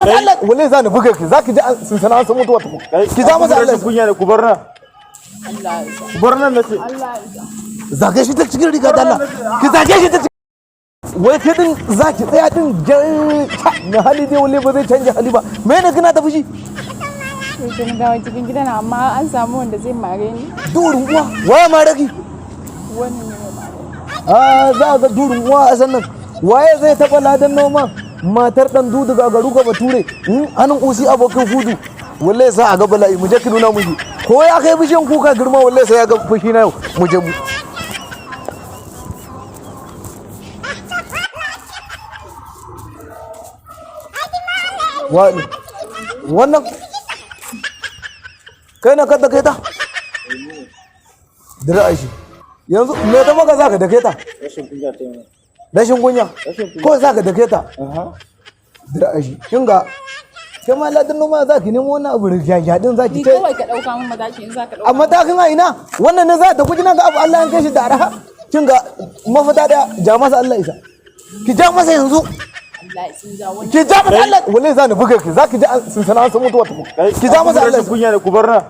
Allah wallahi za ni buga ki zaki ji sun sana sun mutuwa tuku ki za masa Allah kunya ne ku bar nan Allah ya ku bar nan nace Allah ya zage shi ta cikin riga da Allah ki zage shi ta cikin wai kai din zaki tsaya din na hali dai wallahi ba zai canja hali ba me ne kina ta fushi kin dawo cikin gidan amma an samu wanda zai mare ni durin uwa waya mare ki wani ne ya mare za ga durin uwa a sannan waye zai taba ladan noma matar dan dudu ga garu ka bature hannun usi abokin hudu wallahi sai a ga bala'i mu je ki nuna miji ko ya kai bishiyan kuka girma wallahi sai ya ga fushi na yau mu je mu wannan kai na kada kai ta dira aishi yanzu me ta maka zaka dake ta rashin kunya ta yi rashin kunya ko zaka dake ta dira aishi kinga kai ma ladan noma zaki nemo wani abu riyadin zaki kai kawai ka dauka mun mataki in zaka dauka amma takin a ina wannan ne za ta kuji nan ga abu Allah ya kai shi da araha kinga mafita da ja masa Allah isa ki ja masa yanzu ki ja masa Allah wallahi za ni buga ki zaki ji sun sana sun mutuwa tuku ki ja masa Allah kunya ne ku bar nan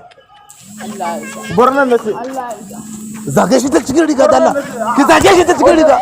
Allah ya ku bar nan nace Allah ya zage shi ta cikin riga da Allah ki zage shi ta cikin riga